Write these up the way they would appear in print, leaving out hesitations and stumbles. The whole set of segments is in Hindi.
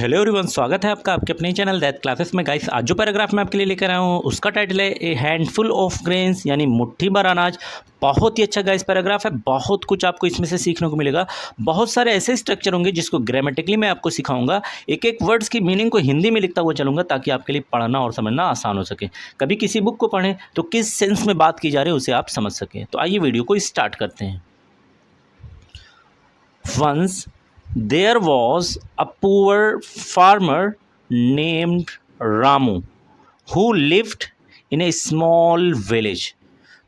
हेलो एवरीवन, स्वागत है आपका आपके अपने चैनल दैट क्लासेस में। गाइस, आज जो पैराग्राफ मैं आपके लिए लेकर आया हूँ उसका टाइटल है ए हैंडफुल ऑफ ग्रेन्स, यानी मुट्ठी भर अनाज। बहुत ही अच्छा गाइस पैराग्राफ है, बहुत कुछ आपको इसमें से सीखने को मिलेगा। बहुत सारे ऐसे स्ट्रक्चर होंगे जिसको ग्रामेटिकली मैं आपको सिखाऊंगा। एक एक वर्ड्स की मीनिंग को हिंदी में लिखता हुआ चलूंगा ताकि आपके लिए पढ़ना और समझना आसान हो सके। कभी किसी बुक को पढ़ें तो किस सेंस में बात की जा रही है उसे आप समझ सकें। तो आइए वीडियो को स्टार्ट करते हैं। Once there was a poor farmer named Ramu who lived in a small village।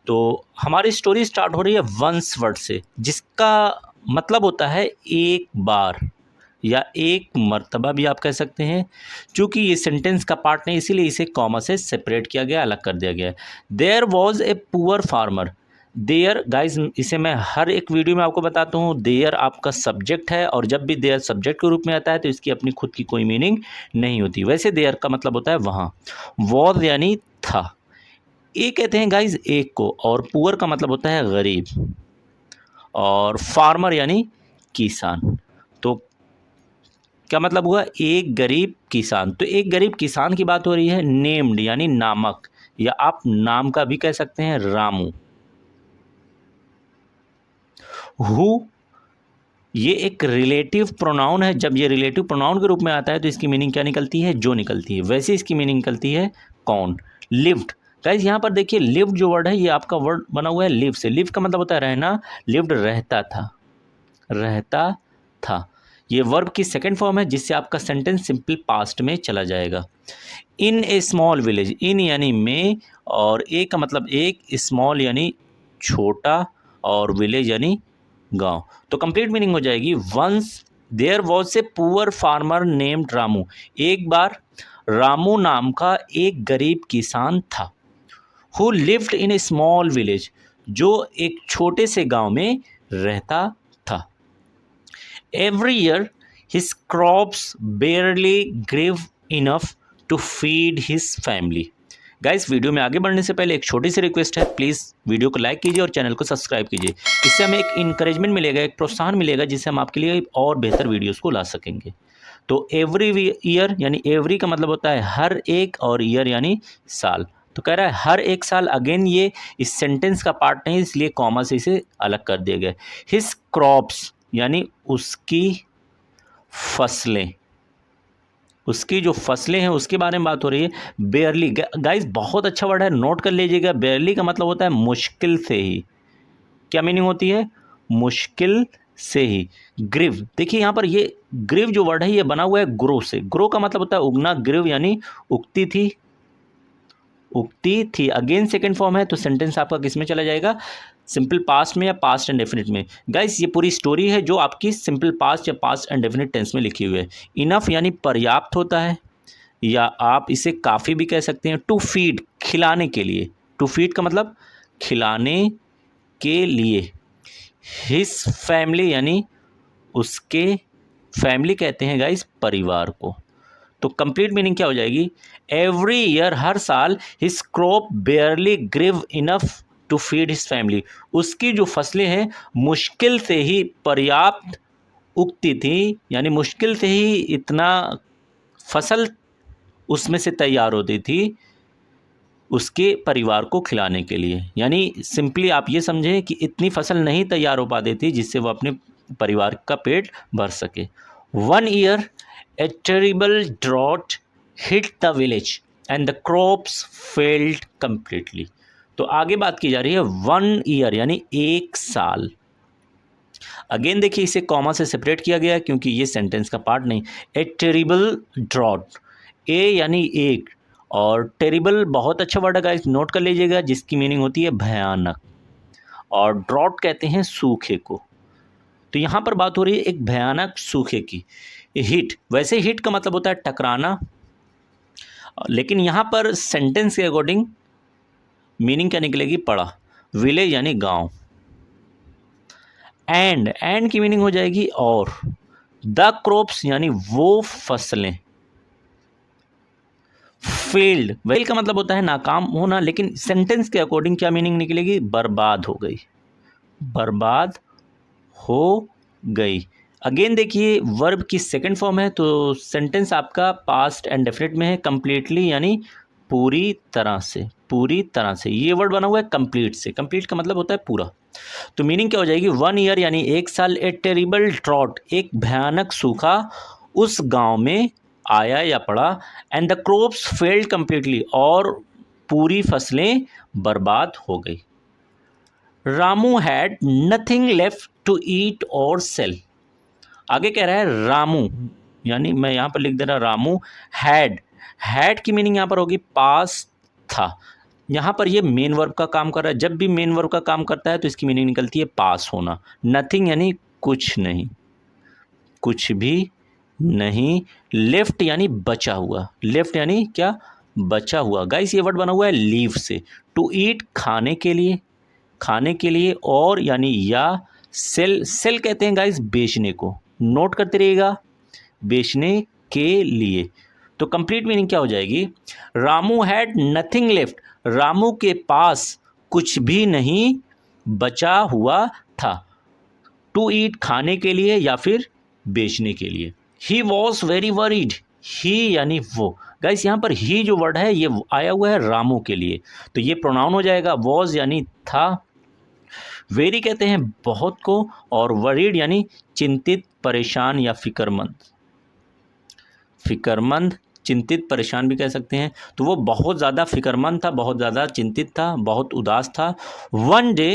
तो हमारी स्टोरी स्टार्ट हो रही है वंस वर्ड से, जिसका मतलब होता है एक बार या एक मर्तबा भी आप कह सकते हैं। चूँकि ये सेंटेंस का पार्ट नहीं, इसीलिए इसे कॉमा से सेपरेट किया गया, अलग कर दिया गया। There was a poor farmer. There guys, इसे मैं हर एक वीडियो में आपको बताता हूँ, देयर आपका सब्जेक्ट है और जब भी देयर सब्जेक्ट के रूप में आता है तो इसकी अपनी खुद की कोई मीनिंग नहीं होती। वैसे देयर का मतलब होता है वहाँ। वॉज यानी था, एक कहते हैं गाइज एक को, और पुअर का मतलब होता है गरीब, और फार्मर यानी किसान। तो क्या मतलब हुआ? एक गरीब किसान। तो एक गरीब किसान की बात हो रही है। नेम्ड यानी नामक, या आप नाम का भी कह सकते हैं, रामू। हु ये एक रिलेटिव प्रोनाउन है। जब ये रिलेटिव प्रोनाउन के रूप में आता है तो इसकी मीनिंग क्या निकलती है? जो निकलती है। वैसे इसकी मीनिंग निकलती है कौन? लिव्ड। गाइस, यहाँ पर देखिए लिव्ड जो वर्ड है ये आपका वर्ड बना हुआ है लिव से। लिव का मतलब होता है रहना, लिव्ड रहता था, रहता था। ये वर्ब की सेकंड फॉर्म है जिससे आपका सेंटेंस सिंपल पास्ट में चला जाएगा। इन ए स्मॉल विलेज, इन यानी में, और ए का मतलब एक, स्मॉल यानी छोटा, और विलेज यानी गांव। तो कंप्लीट मीनिंग हो जाएगी once there was a poor farmer named Ramu. एक बार रामू नाम का एक गरीब किसान था। Who lived in a small village, जो एक छोटे से गांव में रहता था। Every year his crops barely grew enough to feed his family. Guys, video में आगे बढ़ने से पहले एक छोटी सी रिक्वेस्ट है, प्लीज़ वीडियो को लाइक कीजिए और चैनल को सब्सक्राइब कीजिए। इससे हमें एक इंकरेजमेंट मिलेगा, एक प्रोत्साहन मिलेगा, जिससे हम आपके लिए और बेहतर वीडियोस को ला सकेंगे। तो एवरी ईयर यानी एवरी का मतलब होता है हर एक, और ईयर यानी साल। तो कह रहा है हर एक साल। अगेन ये इस सेंटेंस का पार्ट नहीं, इसलिए कॉमा से इसे अलग कर दिया गया। हिज क्रॉप्स यानी उसकी फसलें, उसकी जो फसलें हैं उसके बारे में बात हो रही है। बेयरली, गाइस बहुत अच्छा वर्ड है, नोट कर लीजिएगा। बेयरली का मतलब होता है मुश्किल से ही। क्या मीनिंग होती है? मुश्किल से ही। ग्रीव, देखिए यहाँ पर ये ग्रीव जो वर्ड है ये बना हुआ है ग्रो से। ग्रो का मतलब होता है उगना, ग्रीव यानी उगती थी, उगती थी। अगेन सेकंड फॉर्म है तो सेंटेंस आपका किस में चला जाएगा? सिंपल पास्ट में या पास्ट एंड डेफिनिट में। गाइस, ये पूरी स्टोरी है जो आपकी सिंपल पास्ट या पास्ट एंड डेफिनिट टेंस में लिखी हुई है। इनफ यानी पर्याप्त होता है, या आप इसे काफ़ी भी कह सकते हैं। टू फीड, खिलाने के लिए। टू फीड का मतलब खिलाने के लिए। हिज फैमिली यानी उसके, फैमिली कहते हैं गाइस परिवार को। तो कंप्लीट मीनिंग क्या हो जाएगी? एवरी ईयर, हर साल, his crop barely grew enough to feed his family, उसकी जो फसलें हैं मुश्किल से ही पर्याप्त उगती थी, यानी मुश्किल से ही इतना फसल उसमें से तैयार होती थी उसके परिवार को खिलाने के लिए। यानी सिंपली आप ये समझें कि इतनी फसल नहीं तैयार हो पाती थी जिससे वो अपने परिवार का पेट भर सके। One year a terrible drought hit the village and the crops failed completely. तो आगे बात की जा रही है वन ईयर यानी एक साल। अगेन देखिए इसे कॉमा से सेपरेट किया गया क्योंकि ये सेंटेंस का पार्ट नहीं। ए टेरिबल ड्रॉट, ए यानी एक, और टेरिबल बहुत अच्छा वर्ड है गाइस, नोट कर लीजिएगा, जिसकी मीनिंग होती है भयानक, और ड्रॉट कहते हैं सूखे को। तो यहाँ पर बात हो रही है एक भयानक सूखे की। हिट, वैसे हिट का मतलब होता है टकराना, लेकिन यहाँ पर सेंटेंस के अकॉर्डिंग मीनिंग क्या निकलेगी? पड़ा। विलेज यानी गांव। एंड की मीनिंग हो जाएगी और। द क्रॉप्स यानी वो फसलें। फेल्ड, फेल का मतलब होता है नाकाम होना, लेकिन सेंटेंस के अकॉर्डिंग क्या मीनिंग निकलेगी? बर्बाद हो गई, बर्बाद हो गई। अगेन देखिए वर्ब की सेकंड फॉर्म है तो सेंटेंस आपका पास्ट एंड डेफिनेट में है, कंप्लीटली यानी पूरी तरह से, पूरी तरह से। ये वर्ड बना हुआ है कंप्लीट से, कंप्लीट का मतलब होता है पूरा। तो मीनिंग क्या हो जाएगी, 1 ईयर यानी 1 साल, ए टेरिबल ड्रॉट एक भयानक सूखा उस गांव में आया या पड़ा, and the crops failed completely और पूरी फसलें बर्बाद हो गई। Ramu had nothing left to eat और सेल। आगे कह रहा है रामू, यानी मैं यहाँ पर लिख दे रहा रामू हैड, हैड की मीनिंग यहाँ पर होगी पास था। यहाँ पर ये मेन वर्ब का काम कर रहा है, जब भी मेन वर्ब का काम करता है तो इसकी मीनिंग निकलती है पास होना। नथिंग यानी कुछ नहीं, कुछ भी नहीं। लेफ्ट यानी बचा हुआ, लेफ्ट यानी क्या, बचा हुआ। गाइस ये वर्ड बना हुआ है लीव से। टू ईट खाने के लिए, खाने के लिए, और यानी या सेल, सेल कहते हैं गाइस बेचने को, नोट करते रहिएगा, बेचने के लिए। तो कंप्लीट मीनिंग क्या हो जाएगी, Ramu had nothing left, Ramu के पास कुछ भी नहीं बचा हुआ था, टू ईट खाने के लिए या फिर बेचने के लिए। ही वॉज वेरी वरीड, ही यानी वो। गाइस यहाँ पर ही जो वर्ड है ये आया हुआ है रामू के लिए, तो ये प्रोनाउन हो जाएगा। वॉज यानी था, वेरी कहते हैं बहुत को, और वरीड यानी चिंतित, परेशान या फिक्रमंद। फिक्रमंद, चिंतित, परेशान भी कह सकते हैं। तो वो बहुत ज़्यादा फिक्रमंद था, बहुत ज़्यादा चिंतित था, बहुत उदास था। One day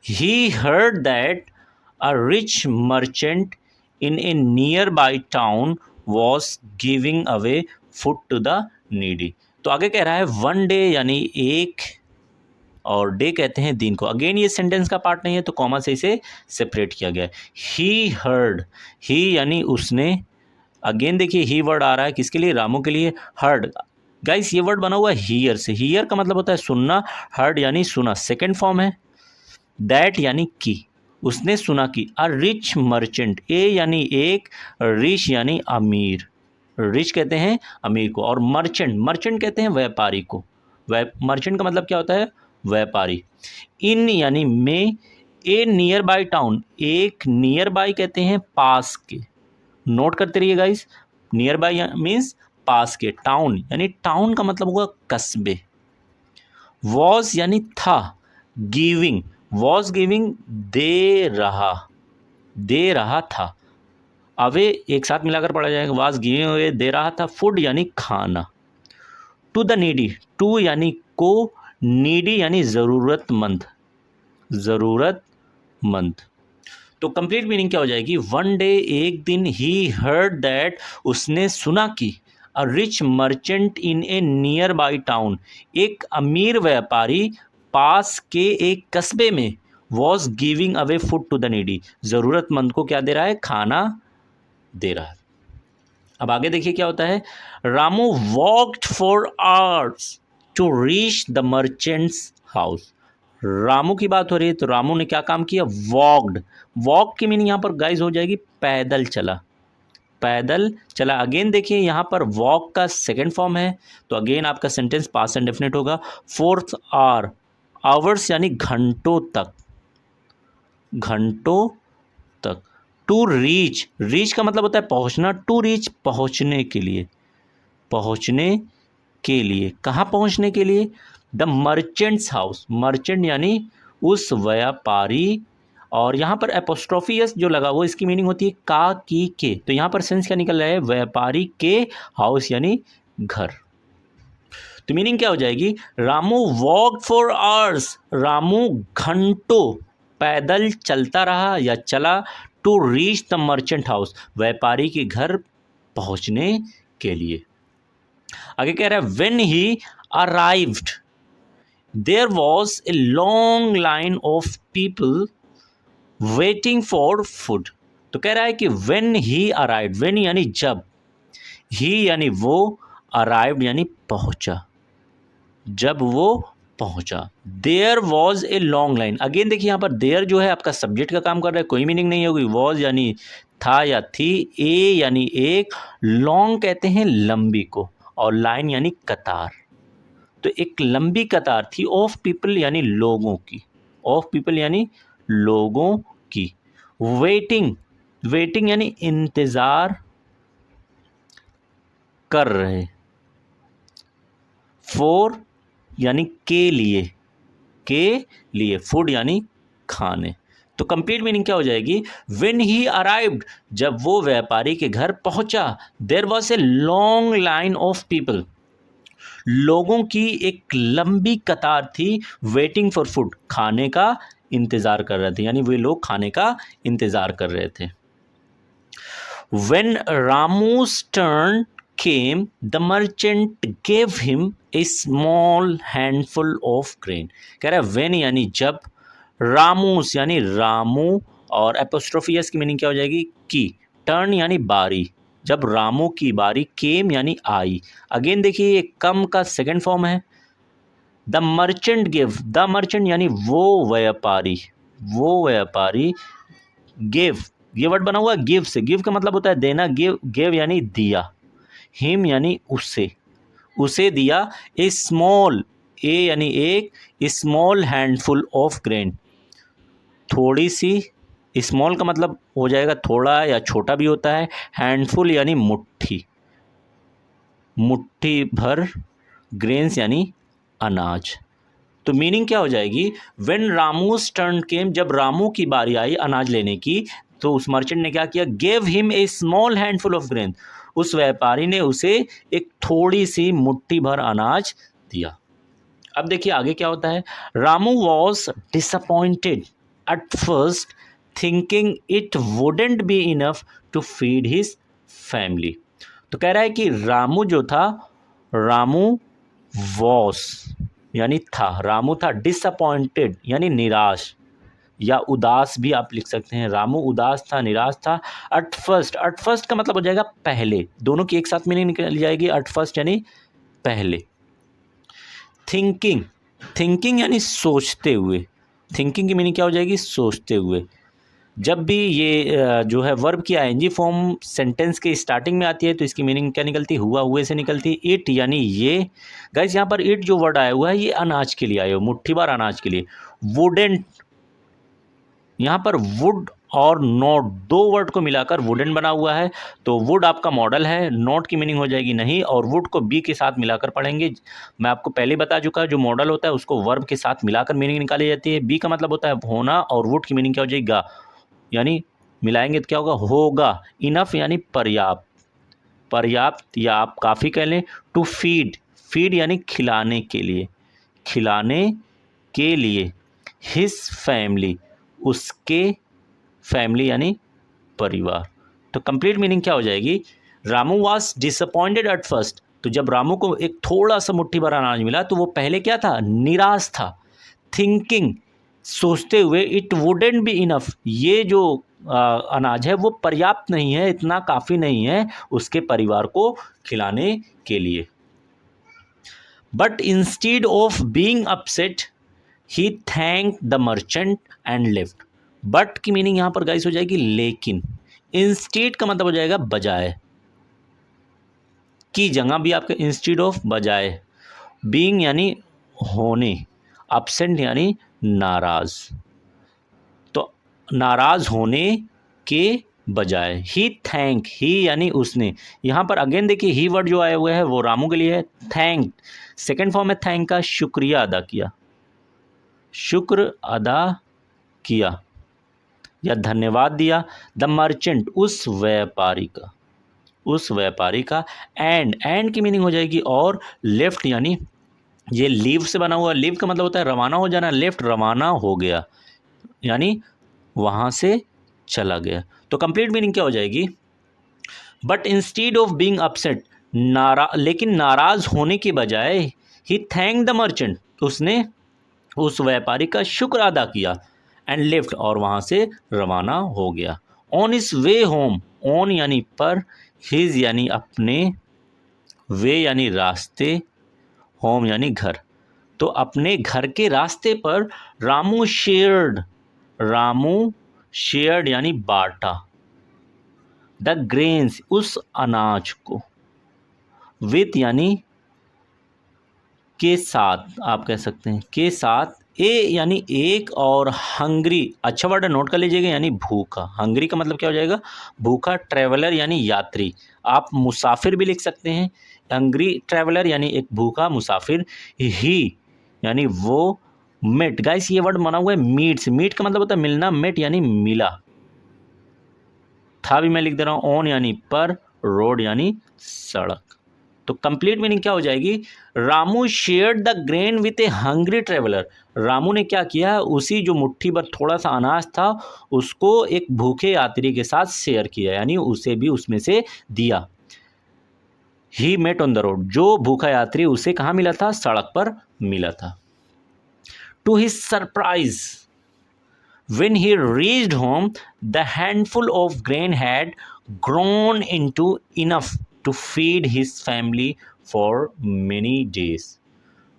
he heard that a rich merchant in a nearby town was giving away food to the needy. तो आगे कह रहा है वन डे यानी एक, और डे कहते हैं दिन को। अगेन ये सेंटेंस का पार्ट नहीं है तो कॉमा से इसे सेपरेट किया गया है। ही हर्ड, ही यानी उसने, अगेन देखिए ही वर्ड आ रहा है किसके लिए, रामू के लिए। हर्ड, गाइस ये वर्ड बना हुआ है हियर से, हियर का मतलब होता है सुनना, हर्ड यानी सुना, सेकंड फॉर्म है। दैट यानी की, उसने सुना कि। अ रिच मर्चेंट, ए यानी एक, रिच यानी अमीर, रिच कहते हैं अमीर को, और मर्चेंट, मर्चेंट कहते हैं व्यापारी को। मर्चेंट का मतलब क्या होता है, व्यापारी। इन यानी में, ए नियर बाई टाउन, एक नियर बाई कहते हैं पास के, नोट करते रहिए गाइस, नियर बाई मीन्स पास के। टाउन यानी टाउन का मतलब होगा कस्बे। वॉज यानी था, गिविंग, वॉज गिविंग दे रहा, दे रहा था। अवे एक साथ मिलाकर पढ़ा जाएगा, वॉज गिविंग अवे दे रहा था, फूड यानी खाना। टू द नीडी, टू यानी को, नीडी यानी ज़रूरतमंद, ज़रूरतमंद। तो कंप्लीट मीनिंग क्या हो जाएगी, वन डे एक दिन, ही हर्ड दैट उसने सुना कि, a rich merchant in a nearby town एक अमीर व्यापारी पास के एक कस्बे में, was giving away food to the needy ज़रूरतमंद को क्या दे रहा है, खाना दे रहा है। अब आगे देखिए क्या होता है, Ramu walked for hours to reach the merchant's house. Ramu की बात हो रही है तो रामू ने क्या काम किया, वॉकड, वॉक की मीनिंग यहाँ पर गाइस हो जाएगी पैदल चला, पैदल चला। अगेन देखिए यहाँ पर वॉक का सेकंड फॉर्म है तो अगेन आपका सेंटेंस पास्ट एंड डेफिनेट होगा। फोर्थ आवर, आवर्स यानी घंटों तक, घंटों तक। टू रीच, रीच का मतलब होता है पहुंचना, टू रीच पहुंचने के लिए, पहुंचने के लिए, कहाँ पहुंचने के लिए, द मर्चेंट्स हाउस, मर्चेंट यानी उस व्यापारी, और यहाँ पर एपोस्ट्रोफियस जो लगा वो इसकी मीनिंग होती है का की के, तो यहाँ पर सेंस क्या निकल रहा है, व्यापारी के हाउस यानी घर। तो मीनिंग क्या हो जाएगी, Ramu walk for hours, Ramu घंटों पैदल चलता रहा या चला, to reach the merchant house व्यापारी के घर पहुंचने के लिए। आगे कह रहा है when he arrived there was a long line of people waiting for food. तो कह रहा है कि व्हेन ही अराइव्ड, व्हेन यानी जब, ही यानी वो, अराइव्ड यानी पहुंचा, जब वो पहुंचा। There was a long line, again देखिए यहाँ पर देयर जो है आपका सब्जेक्ट का काम कर रहा है, कोई मीनिंग नहीं होगी। वॉज यानी था या थी, ए यानी एक, लॉन्ग कहते हैं लंबी को, और लाइन यानी कतार। तो एक लंबी कतार थी, ऑफ पीपल यानी लोगों की, ऑफ पीपल यानी लोगों की। वेटिंग, वेटिंग यानी इंतज़ार कर रहे, फॉर यानी के लिए, फूड यानी खाने। तो कंप्लीट मीनिंग क्या हो जाएगी, व्हेन ही अराइव्ड, जब वो व्यापारी के घर पहुंचा, there was a long line of people, लोगों की एक लंबी कतार थी, वेटिंग फॉर फूड, खाने का इंतज़ार कर रहे थे, यानी वे लोग खाने का इंतज़ार कर रहे थे। When Ramu's turn came, the merchant gave him a small handful of grain. कह रहा है when यानी जब, रामूस यानी रामू, और एपोस्ट्रोफी एस की मीनिंग क्या हो जाएगी, की, टर्न यानी बारी, जब रामू की बारी, केम यानी आई। अगेन देखिए ये कम का सेकेंड फॉर्म है। The merchant give, the merchant यानी वो व्यापारी, गिव, ये वर्ड बना हुआ गिव से, गिव का मतलब होता है देना, गिव यानी दिया, हिम यानी उसे दिया, ए स्मॉल, ए यानी एक, स्मॉल हैंडफुल ऑफ ग्रेन, थोड़ी सी, स्मॉल का मतलब हो जाएगा थोड़ा या छोटा भी होता है, हैंडफुल यानी मुट्ठी भर, ग्रेन्स यानी अनाज। तो मीनिंग क्या हो जाएगी, व्हेन रामूस टर्न केम, जब रामू की बारी आई अनाज लेने की, तो उस मर्चेंट ने क्या किया, gave him a small handful of grain, उस व्यापारी ने उसे एक थोड़ी सी मुट्ठी भर अनाज दिया। अब देखिए आगे क्या होता है, Ramu was disappointed at first, thinking it wouldn't be enough to feed his family. तो कह रहा है कि रामू जो था, रामू वॉज यानी था, रामू था, डिसअपॉइंटेड यानी निराश या उदास भी आप लिख सकते हैं, रामू उदास था, निराश था। एट फर्स्ट का मतलब हो जाएगा पहले, दोनों की एक साथ मीनिंग निकल जाएगी, एट फर्स्ट यानी पहले। थिंकिंग यानी सोचते हुए, थिंकिंग की मीनिंग क्या हो जाएगी, सोचते हुए। जब भी ये जो है वर्ब की आईएनजी फॉर्म सेंटेंस के स्टार्टिंग में आती है तो इसकी मीनिंग क्या निकलती है, हुए से निकलती है। इट यानी ये, गाइस यहाँ पर इट जो वर्ड आया हुआ है ये अनाज के लिए आया हुआ, मुट्ठी भर अनाज के लिए। वुडेंट, यहाँ पर वुड और नॉट दो वर्ड को मिलाकर वुडेंट बना हुआ है, तो वुड आपका मॉडल है, नॉट की मीनिंग हो जाएगी नहीं, और वुड को बी के साथ मिलाकर पढ़ेंगे। मैं आपको पहले बता चुका, जो मॉडल होता है उसको वर्ब के साथ मिलाकर मीनिंग निकाली जाती है। बी का मतलब होता है होना, और वुड की मीनिंग क्या हो जाएगी, यानी मिलाएंगे तो क्या होगा, इनफ यानी पर्याप्त या आप काफ़ी कह लें। टू फीड यानी खिलाने के लिए, हिज फैमिली, उसके फैमिली यानी परिवार। तो कंप्लीट मीनिंग क्या हो जाएगी, Ramu was disappointed at first, तो जब रामू को एक थोड़ा सा मुट्ठी भर अनाज मिला तो वो पहले क्या था, निराश था। थिंकिंग, सोचते हुए, इट वुडेंट बी इनफ, ये जो अनाज है वो पर्याप्त नहीं है, इतना काफ़ी नहीं है उसके परिवार को खिलाने के लिए। But instead of being upset he thank the merchant and left. But की मीनिंग यहाँ पर गाइस हो जाएगी लेकिन, इंस्टीड का मतलब हो जाएगा बजाय, की जगह भी आपके इंस्टीड ऑफ बजाय, बीइंग यानी होने, अपसेंट यानी नाराज, तो नाराज होने के बजाय। ही यानी उसने, यहाँ पर अगेन देखिए ही वर्ड जो आया हुआ है वो रामू के लिए है। थैंक सेकेंड फॉर्म है थैंक का, शुक्रिया अदा किया या धन्यवाद दिया। द मर्चेंट, उस व्यापारी का। एंड की मीनिंग हो जाएगी और, लेफ्ट यानी ये लीव से बना हुआ, लीव का मतलब होता है रवाना हो जाना, लेफ्ट रवाना हो गया यानी वहाँ से चला गया। तो कंप्लीट मीनिंग क्या हो जाएगी, but instead of being upset, लेकिन नाराज होने के बजाय, ही थैंक द मर्चेंट, उसने उस व्यापारी का शुक्र अदा किया, एंड लेफ्ट और वहाँ से रवाना हो गया। On is way home, on यानी पर, हिज यानी अपने, वे यानी रास्ते, होम यानी घर। तो अपने घर के रास्ते पर रामू शेयर्ड यानी बांटा, द ग्रेन्स उस अनाज को, विथ यानी के साथ, आप कह सकते हैं के साथ, ए यानी एक, और हंग्री अच्छा वर्ड नोट कर लीजिएगा, यानी भूखा। हंग्री का मतलब क्या हो जाएगा? भूखा। ट्रैवलर यानी यात्री, आप मुसाफिर भी लिख सकते हैं। हंग्री ट्रैवलर यानी एक भूखा मुसाफिर। ही यानी वो। मेट, गाइस ये वर्ड बना हुआ है मीट से। मीट का मतलब होता है मिलना, मेट यानी मिला। था भी मैं लिख दे रहा हूँ। ऑन यानी पर, रोड यानी सड़क। तो कंप्लीट मीनिंग क्या हो जाएगी? Ramu shared the grain with A hungry traveller. Ramu ने क्या किया? उसी जो मुट्ठी भर थोड़ा सा अनाज था उसको एक भूखे यात्री के साथ शेयर किया, यानी उसे भी उसमें से दिया। He met on the road, जो भूखा यात्री उसे कहाँ मिला था? सड़क पर मिला था। To his surprise, when he reached home, the handful of grain had grown into enough to feed his family for many days.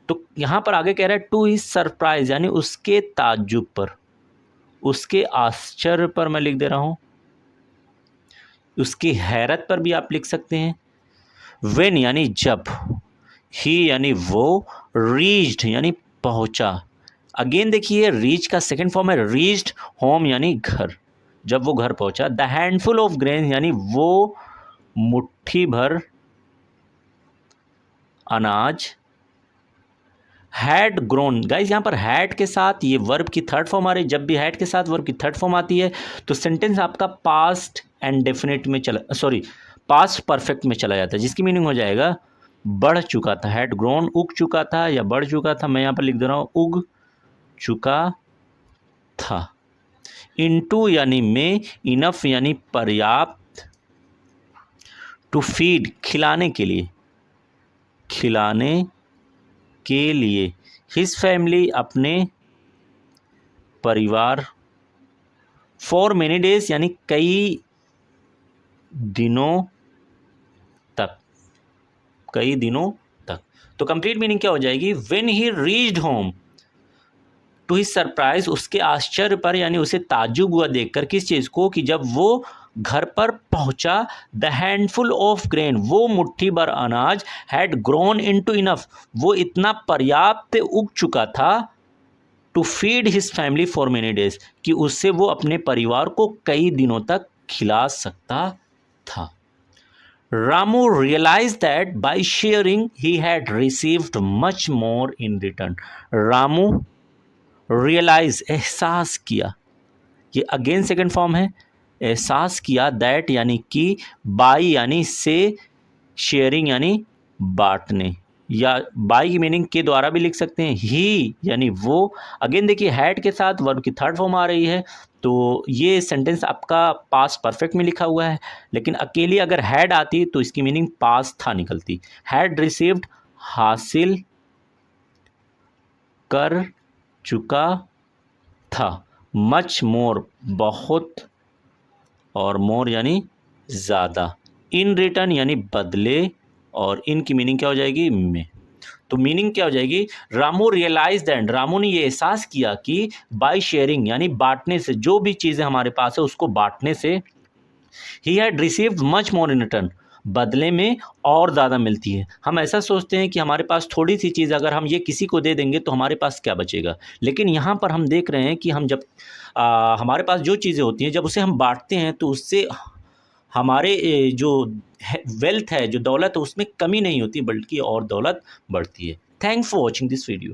तो यहाँ पर आगे कह रहा है टू हिज सरप्राइज, यानी उसके ताज्जुब पर, उसके आश्चर्य पर मैं लिख दे रहा हूँ, उसकी हैरत पर भी आप लिख सकते हैं। when यानी जब, ही यानी वो, रीच्ड यानी पहुँचा। अगेन देखिए रीच का सेकंड फॉर्म है रीच्ड होम यानी घर, जब वो घर पहुंचा। द हैंडफुल ऑफ ग्रेन यानी वो मुट्ठी भर अनाज। हैड ग्रोन, गाइस यहाँ पर हैड के साथ ये वर्ब की थर्ड फॉर्म आ रही है। जब भी हैड के साथ वर्ब की थर्ड फॉर्म आती है तो सेंटेंस आपका पास्ट एंड डेफिनेट में पास्ट परफेक्ट में चला जाता है, जिसकी मीनिंग हो जाएगा बढ़ चुका था। हैड ग्रोन उग चुका था या बढ़ चुका था। मैं यहाँ पर लिख दे रहा हूँ उग चुका था। इनटू यानी में, इनफ यानी पर्याप्त, टू फीड खिलाने के लिए, खिलाने के लिए, हिज फैमिली अपने परिवार, फॉर मेनी डेज यानी कई दिनों तक, कई दिनों तक। तो कंप्लीट मीनिंग क्या हो जाएगी? When he reached home, to his surprise, उसके आश्चर्य पर, यानी उसे ताज्जुब हुआ देखकर, किस चीज़ को? कि जब वो घर पर पहुंचा। द हैंडफुल ऑफ ग्रेन, वो मुट्ठी भर अनाज, हैड ग्रोन इनटू इनफ, वो इतना पर्याप्त उग चुका था, to feed his family for many days, कि उससे वो अपने परिवार को कई दिनों तक खिला सकता था। Ramu realize that by sharing he had received much more in return. Ramu realize एहसास किया, ये अगेन सेकंड फॉर्म है, एहसास किया। दैट यानी कि, बाई यानी से, शेयरिंग यानी बांटने, या बाई की मीनिंग के द्वारा भी लिख सकते हैं। ही यानी वो। अगेन देखिए हैड के साथ वर्ब की थर्ड फॉर्म आ रही है, तो ये सेंटेंस आपका पास्ट परफेक्ट में लिखा हुआ है, लेकिन अकेली अगर हैड आती तो इसकी मीनिंग पास्ट था निकलती। हैड रिसीव्ड हासिल कर चुका था, मच मोर बहुत, और मोर यानी ज़्यादा, इन रिटर्न यानी बदले, और इन की मीनिंग क्या हो जाएगी? में। तो मीनिंग क्या हो जाएगी? रामू रियलाइज दैट, रामू ने ये एहसास किया कि बाय शेयरिंग यानी बांटने से, जो भी चीज़ें हमारे पास है उसको बांटने से, ही had received much more in return, बदले में और ज़्यादा मिलती है। हम ऐसा सोचते हैं कि हमारे पास थोड़ी सी चीज़ अगर हम ये किसी को दे देंगे तो हमारे पास क्या बचेगा, लेकिन यहाँ पर हम देख रहे हैं कि हम जब हमारे पास जो चीज़ें होती हैं जब उसे हम बांटते हैं तो उससे हमारे जो वेल्थ है, जो दौलत है, उसमें कमी नहीं होती बल्कि और दौलत बढ़ती है। Thanks for watching this video.